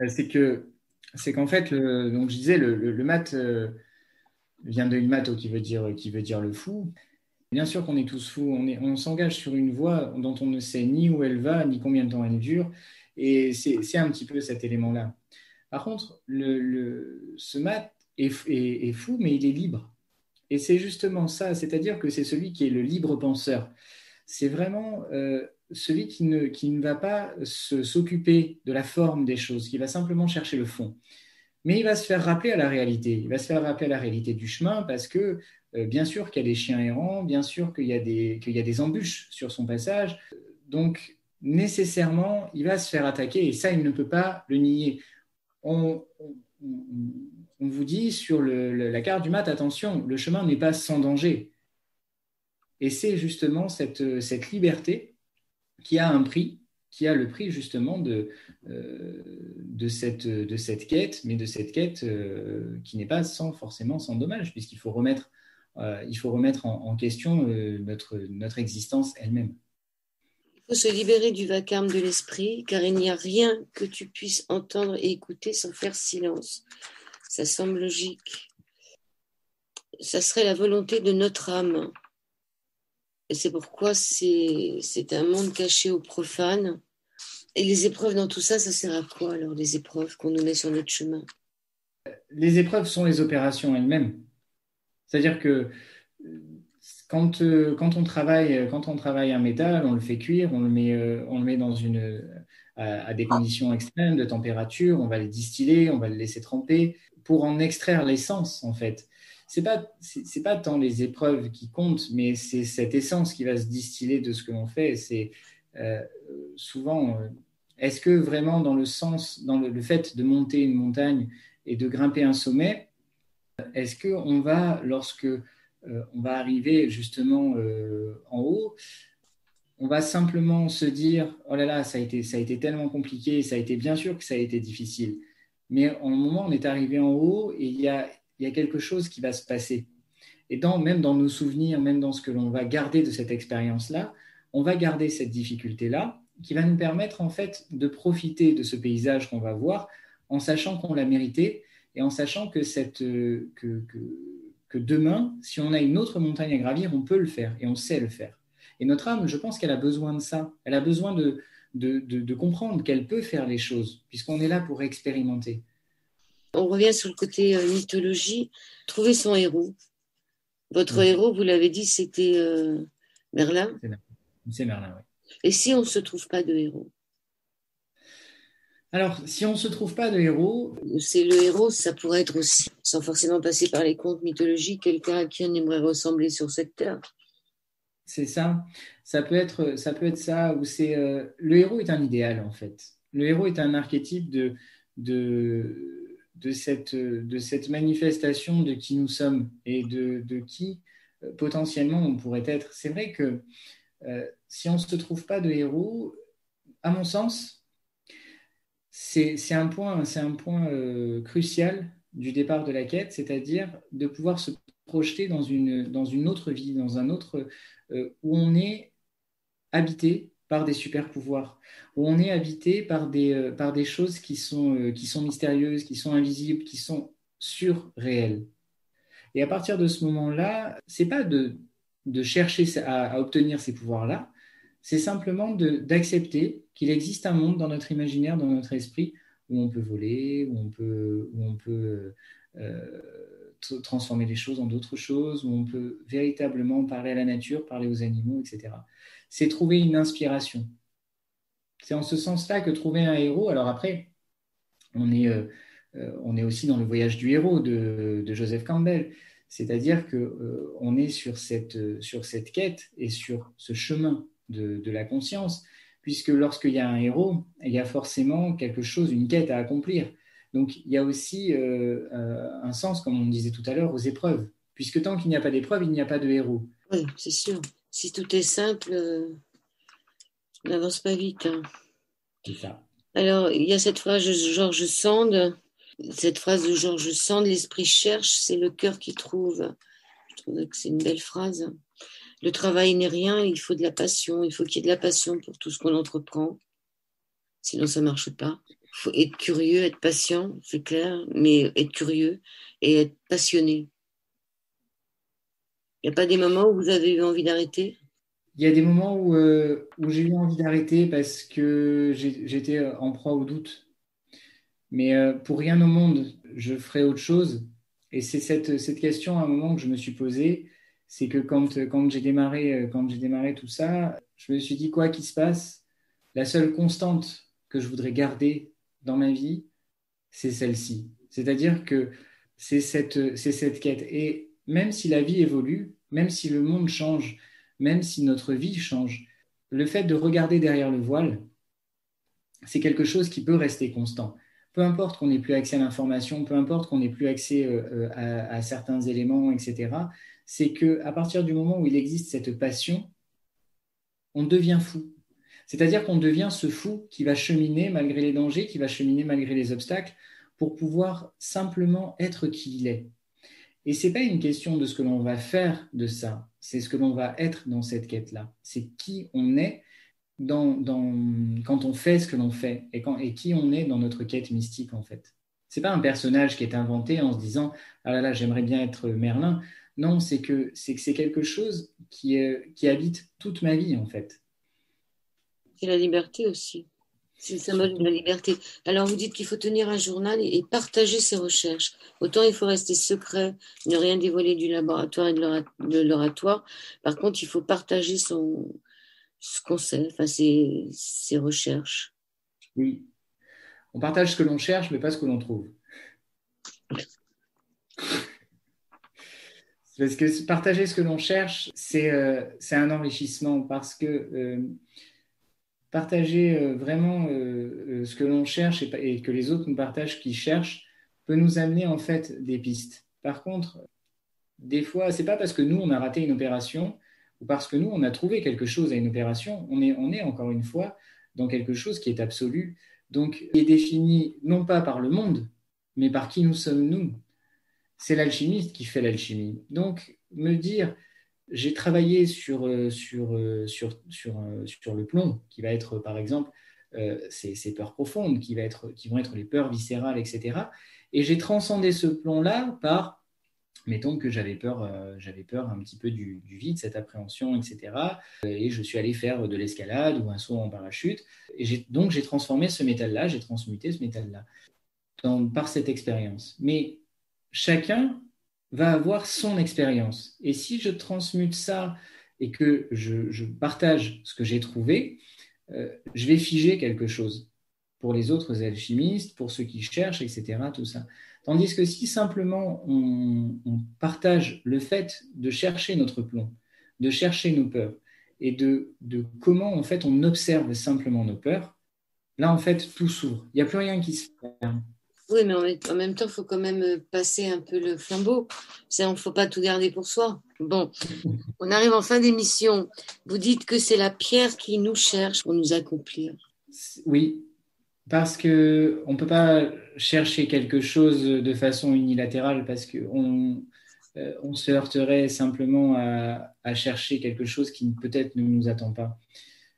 C: C'est qu'en fait, donc je disais, le mat vient de ilmato, qui veut dire le fou. Bien sûr qu'on est tous fous, on s'engage sur une voie dont on ne sait ni où elle va, ni combien de temps elle dure, et c'est un petit peu cet élément-là. Par contre, ce mat est fou, mais il est libre. Et c'est justement ça, c'est-à-dire que c'est celui qui est le libre penseur. C'est vraiment celui qui ne va pas s'occuper de la forme des choses, qui va simplement chercher le fond. Mais il va se faire rappeler à la réalité. Il va se faire rappeler à la réalité du chemin parce que, bien sûr qu'il y a des chiens errants, bien sûr qu'il y a des embûches sur son passage. Donc, nécessairement, il va se faire attaquer et ça, il ne peut pas le nier. On, on- on vous dit sur la carte du mat, attention, le chemin n'est pas sans danger. Et c'est justement cette liberté qui a un prix, qui a le prix justement de cette quête, mais de cette quête qui n'est pas forcément sans dommage, puisqu'il faut il faut remettre en question notre existence elle-même.
A: Il faut se libérer du vacarme de l'esprit, car il n'y a rien que tu puisses entendre et écouter sans faire silence. Ça semble logique. Ça serait la volonté de notre âme. Et c'est pourquoi c'est un monde caché aux profanes. Et les épreuves dans tout ça, ça sert à quoi alors, les épreuves qu'on nous met sur notre chemin?
C: Les épreuves sont les opérations elles-mêmes. C'est-à-dire que quand on travaille un métal, on le fait cuire, on le met à des conditions extrêmes de température, on va le distiller, on va le laisser tremper pour en extraire l'essence, en fait. C'est pas tant les épreuves qui comptent, mais c'est cette essence qui va se distiller de ce que l'on fait. C'est euh, souvent, est-ce que vraiment dans le fait de monter une montagne et de grimper un sommet, est-ce qu'on va, lorsque on va arriver justement en haut, on va simplement se dire, oh là là, ça a été tellement compliqué, ça a été bien sûr que ça a été difficile. Mais au moment où on est arrivé en haut, et il y a quelque chose qui va se passer. Et même dans nos souvenirs, même dans ce que l'on va garder de cette expérience-là, on va garder cette difficulté-là qui va nous permettre en fait de profiter de ce paysage qu'on va voir en sachant qu'on l'a mérité et en sachant que demain, si on a une autre montagne à gravir, on peut le faire et on sait le faire. Et notre âme, je pense qu'elle a besoin de ça. Elle a besoin de comprendre qu'elle peut faire les choses, puisqu'on est là pour expérimenter.
A: On revient sur le côté mythologie. Trouver son héros. Votre
C: Oui,
A: héros, vous l'avez dit, c'était Merlin.
C: c'est Merlin, oui.
A: Et si on ne se trouve pas de héros?
C: Alors, si on ne se trouve pas de héros,
A: C'est le héros, ça pourrait être aussi, sans forcément passer par les contes mythologiques, quelqu'un à qui on aimerait ressembler sur cette terre.
C: c'est ça. Ça peut être ça, ou c'est le héros est un idéal en fait. Le héros est un archétype de cette manifestation de qui nous sommes et de qui potentiellement on pourrait être. C'est vrai que si on ne se trouve pas de héros, à mon sens, c'est un point crucial du départ de la quête, c'est-à-dire de pouvoir se projeter dans une autre vie, dans un autre où on est habité par des super pouvoirs, où on est habité par des choses qui sont mystérieuses, qui sont invisibles, qui sont surréelles. Et à partir de ce moment-là, c'est pas de chercher à obtenir ces pouvoirs-là, c'est simplement d'accepter qu'il existe un monde dans notre imaginaire, dans notre esprit, où on peut voler, où on peut transformer les choses en d'autres choses, où on peut véritablement parler à la nature, parler aux animaux, etc. C'est trouver une inspiration. C'est en ce sens-là que trouver un héros, alors après, on est aussi dans le voyage du héros de Joseph Campbell, c'est-à-dire qu'on est sur cette quête et sur ce chemin de la conscience, puisque lorsqu'il y a un héros, il y a forcément quelque chose, une quête à accomplir. Donc il y a aussi un sens, comme on disait tout à l'heure, aux épreuves, puisque tant qu'il n'y a pas d'épreuve, il n'y a pas de héros.
A: Oui, c'est sûr. Si tout est simple, on n'avance pas vite, hein.
C: C'est ça.
A: Alors, il y a cette phrase de George Sand. Cette phrase de George Sand, l'esprit cherche, c'est le cœur qui trouve. Je trouve que c'est une belle phrase. Le travail n'est rien, il faut de la passion. Il faut qu'il y ait de la passion pour tout ce qu'on entreprend. Sinon, ça ne marche pas. Il faut être curieux, être patient, c'est clair, mais être curieux et être passionné. Il n'y a pas des moments où vous avez eu envie d'arrêter?
C: Il y a des moments où j'ai eu envie d'arrêter parce que j'étais en proie au doute. Mais pour rien au monde, je ferais autre chose Et c'est cette question à un moment que je me suis posée, c'est que quand j'ai démarré tout ça, je me suis dit, quoi qu'il se passe, la seule constante que je voudrais garder dans ma vie, c'est celle-ci. C'est-à-dire que c'est cette quête. Et même si la vie évolue, même si le monde change, même si notre vie change, le fait de regarder derrière le voile, c'est quelque chose qui peut rester constant. Peu importe qu'on n'ait plus accès à l'information, peu importe qu'on n'ait plus accès à certains éléments, etc., c'est qu'à partir du moment où il existe cette passion, on devient fou. C'est-à-dire qu'on devient ce fou qui va cheminer malgré les dangers, qui va cheminer malgré les obstacles, pour pouvoir simplement être qui il est. Et ce n'est pas une question de ce que l'on va faire de ça, c'est ce que l'on va être dans cette quête-là. C'est qui on est quand on fait ce que l'on fait et qui on est dans notre quête mystique en fait. C'est pas un personnage qui est inventé en se disant ah là là j'aimerais bien être Merlin. Non, c'est quelque chose qui habite toute ma vie en fait.
A: C'est la liberté aussi. C'est le symbole de la liberté. Alors, vous dites qu'il faut tenir un journal et partager ses recherches. Autant il faut rester secret, ne rien dévoiler du laboratoire et de l'oratoire. Par contre, il faut partager ce qu'on sait, enfin, ses recherches.
C: Oui, on partage ce que l'on cherche, mais pas ce que l'on trouve. Parce que partager ce que l'on cherche, c'est un enrichissement parce que partager vraiment ce que l'on cherche et que les autres nous partagent ce qu'ils cherchent peut nous amener en fait des pistes. Par contre, des fois, c'est pas parce que nous on a raté une opération ou parce que nous on a trouvé quelque chose à une opération, on est encore une fois dans quelque chose qui est absolu, donc qui est défini non pas par le monde, mais par qui nous sommes nous. C'est l'alchimiste qui fait l'alchimie. Donc me dire j'ai travaillé sur le plomb, qui va être, par exemple, ces peurs profondes, qui vont être les peurs viscérales, etc. Et j'ai transcendé ce plomb-là par, mettons que j'avais peur un petit peu du vide, cette appréhension, etc. Et je suis allé faire de l'escalade ou un saut en parachute. Et donc, j'ai transformé ce métal-là, j'ai transmuté ce métal-là par cette expérience. Mais chacun va avoir son expérience. Et si je transmute ça et que je partage ce que j'ai trouvé, je vais figer quelque chose pour les autres alchimistes, pour ceux qui cherchent, etc. Tout ça. Tandis que si simplement on partage le fait de chercher notre plomb, de chercher nos peurs et de comment en fait on observe simplement nos peurs, là en fait tout s'ouvre. Il n'y a plus rien qui se ferme.
A: Oui, mais en même temps, il faut quand même passer un peu le flambeau. Il ne faut pas tout garder pour soi. Bon, on arrive en fin d'émission. Vous dites que c'est la pierre qui nous cherche pour nous accomplir.
C: Oui, parce que on peut pas chercher quelque chose de façon unilatérale parce on se heurterait simplement à chercher quelque chose qui peut-être ne nous attend pas.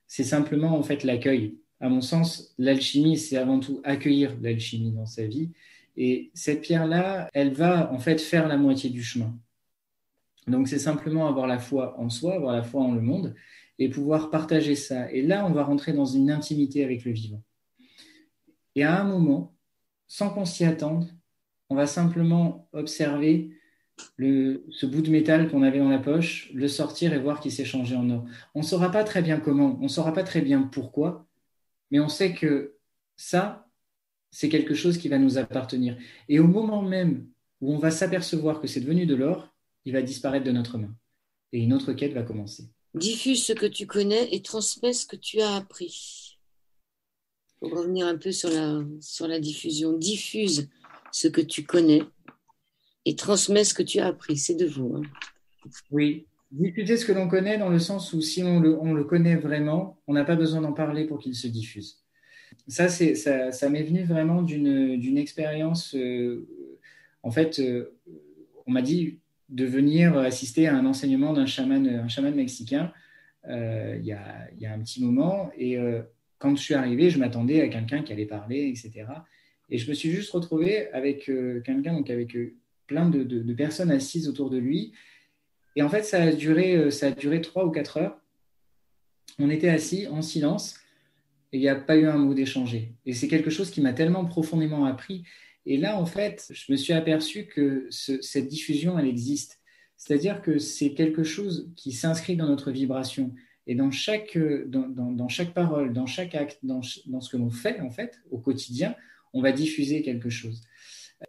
C: C'est simplement en fait l'accueil. À mon sens, l'alchimie, c'est avant tout accueillir l'alchimie dans sa vie. Et cette pierre-là, elle va en fait faire la moitié du chemin. Donc c'est simplement avoir la foi en soi, avoir la foi en le monde et pouvoir partager ça. Et là, on va rentrer dans une intimité avec le vivant. Et à un moment, sans qu'on s'y attende, on va simplement observer ce bout de métal qu'on avait dans la poche, le sortir et voir qu'il s'est changé en or. On ne saura pas très bien comment, on ne saura pas très bien pourquoi, mais on sait que ça, c'est quelque chose qui va nous appartenir. Et au moment même où on va s'apercevoir que c'est devenu de l'or, il va disparaître de notre main. Et une autre quête va commencer.
A: Diffuse ce que tu connais et transmets ce que tu as appris. Pour revenir un peu sur la diffusion. Diffuse ce que tu connais et transmets ce que tu as appris. C'est de vous. Hein.
C: Oui, diffuser ce que l'on connaît dans le sens où si on le connaît vraiment, on n'a pas besoin d'en parler pour qu'il se diffuse. Ça m'est venu vraiment d'une expérience. En fait, on m'a dit de venir assister à un enseignement d'un chaman mexicain il y a un petit moment. Et quand je suis arrivé, je m'attendais à quelqu'un qui allait parler, etc. Et je me suis juste retrouvé avec quelqu'un, donc avec plein de personnes assises autour de lui. Et en fait, ça a duré 3 ou 4 heures. On était assis en silence et il n'y a pas eu un mot d'échangé. Et c'est quelque chose qui m'a tellement profondément appris. Et là, en fait, je me suis aperçu que cette diffusion, elle existe. C'est-à-dire que c'est quelque chose qui s'inscrit dans notre vibration. Et dans chaque parole, dans chaque acte, dans ce que l'on fait, en fait, au quotidien, on va diffuser quelque chose.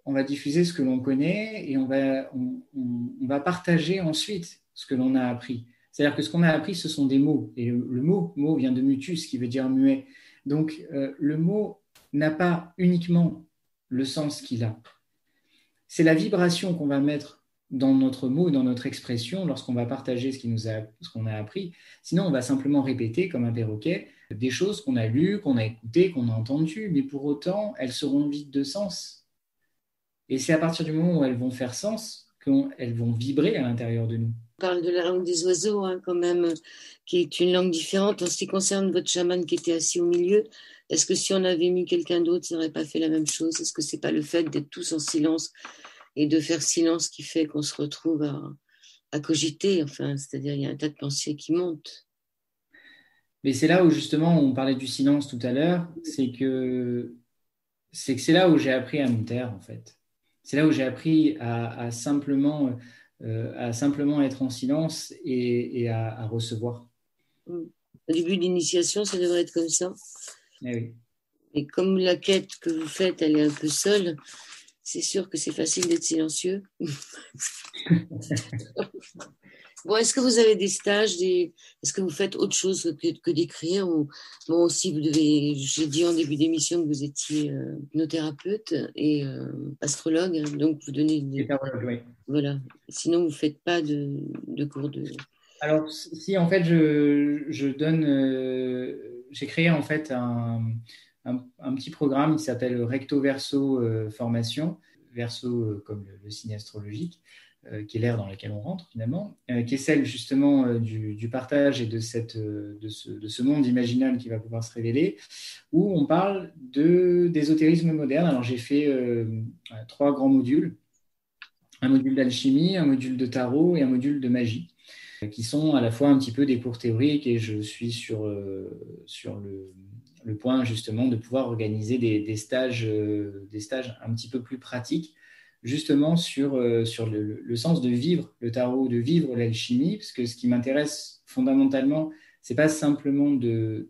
C: On va diffuser ce que l'on connaît et on va partager ensuite ce que l'on a appris. C'est-à-dire que ce qu'on a appris, ce sont des mots. Et le mot vient de mutus, qui veut dire muet. Donc, le mot n'a pas uniquement le sens qu'il a. C'est la vibration qu'on va mettre dans notre mot, dans notre expression, lorsqu'on va partager ce qu'on a appris. Sinon, on va simplement répéter, comme un perroquet, des choses qu'on a lues, qu'on a écoutées, qu'on a entendues, mais pour autant, elles seront vides de sens. Et c'est à partir du moment où elles vont faire sens qu'elles vont vibrer à l'intérieur de nous.
A: On parle de la langue des oiseaux, quand même, qui est une langue différente. En ce qui concerne votre chaman qui était assis au milieu, est-ce que si on avait mis quelqu'un d'autre, ça n'aurait pas fait la même chose? Est-ce que ce n'est pas le fait d'être tous en silence et de faire silence qui fait qu'on se retrouve à cogiter? Enfin, c'est-à-dire, il y a un tas de pensées qui montent.
C: Mais c'est là où, justement, on parlait du silence tout à l'heure, c'est que c'est là où j'ai appris à me taire, en fait. C'est là où j'ai appris à simplement être en silence et à recevoir.
A: Au début d'initiation, ça devrait être comme ça.
C: Eh oui.
A: Et comme la quête que vous faites, elle est un peu seule, c'est sûr que c'est facile d'être silencieux. Bon, est-ce que vous avez des stages, est-ce que vous faites autre chose que d'écrire ou... Bon, aussi, j'ai dit en début d'émission que vous étiez hypnothérapeute et astrologue, donc vous donnez des...
C: Oui.
A: Voilà. Sinon, vous ne faites pas de cours de...
C: Alors, si en fait, je donne... j'ai créé en fait un petit programme qui s'appelle Recto Verso Formation, Verso comme le signe astrologique, qui est l'ère dans laquelle on rentre finalement, qui est celle justement du partage et de ce monde imaginal qui va pouvoir se révéler, où on parle d'ésotérisme moderne. Alors j'ai fait 3 grands modules, un module d'alchimie, un module de tarot et un module de magie, qui sont à la fois un petit peu des cours théoriques, et je suis sur le point justement de pouvoir organiser des stages un petit peu plus pratiques, justement sur le sens de vivre le tarot, de vivre l'alchimie, parce que ce qui m'intéresse fondamentalement, c'est pas simplement de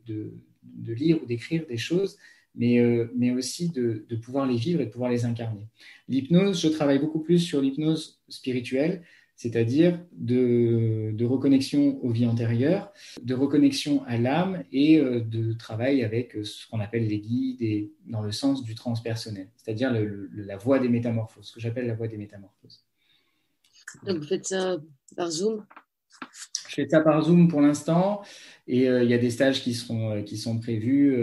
C: lire ou d'écrire des choses, mais aussi de pouvoir les vivre et de pouvoir les incarner. L'hypnose, je travaille beaucoup plus sur l'hypnose spirituelle, c'est-à-dire de reconnexion aux vies antérieures, de reconnexion à l'âme et de travail avec ce qu'on appelle les guides et dans le sens du transpersonnel, c'est-à-dire la voie des métamorphoses, ce que j'appelle la voie des métamorphoses.
A: Donc vous faites ça par Zoom?
C: Je fais ça par Zoom pour l'instant, et il y a des stages qui sont prévus.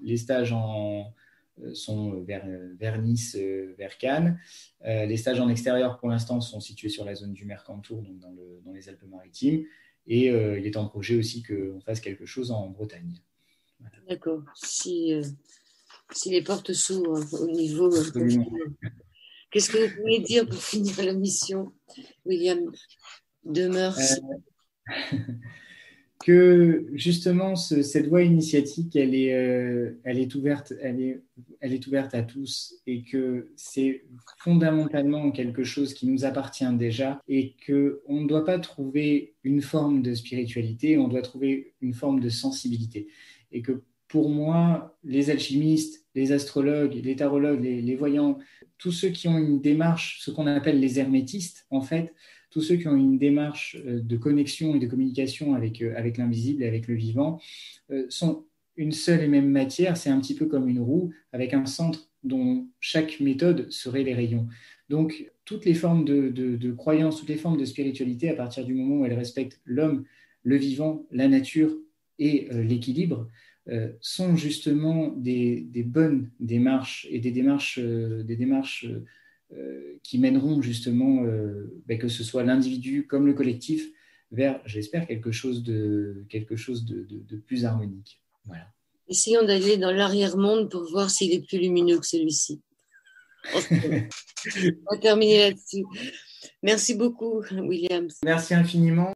C: Les stages sont vers Nice, vers Cannes. Les stages en extérieur, pour l'instant, sont situés sur la zone du Mercantour, donc dans les Alpes-Maritimes. Et il est en projet aussi qu'on fasse quelque chose en Bretagne.
A: Voilà. D'accord. Si les portes s'ouvrent au niveau... Qu'est-ce que vous pouvez dire pour finir la mission, William Demeure?
C: Que justement cette voie initiatique, elle est ouverte à tous, et que c'est fondamentalement quelque chose qui nous appartient déjà, et que on ne doit pas trouver une forme de spiritualité, on doit trouver une forme de sensibilité, et que pour moi, les alchimistes, les astrologues, les tarologues, les voyants, tous ceux qui ont une démarche, ce qu'on appelle les hermétistes, en fait, tous ceux qui ont une démarche de connexion et de communication avec l'invisible et avec le vivant, sont une seule et même matière. C'est un petit peu comme une roue avec un centre dont chaque méthode serait les rayons. Donc, toutes les formes de croyance, toutes les formes de spiritualité, à partir du moment où elles respectent l'homme, le vivant, la nature et l'équilibre, sont justement des bonnes démarches, et des démarches qui mèneront justement, que ce soit l'individu comme le collectif, vers, j'espère, quelque chose de plus harmonique. Voilà.
A: Essayons d'aller dans l'arrière-monde pour voir s'il est plus lumineux que celui-ci. On va terminer là-dessus. Merci beaucoup, William.
C: Merci infiniment.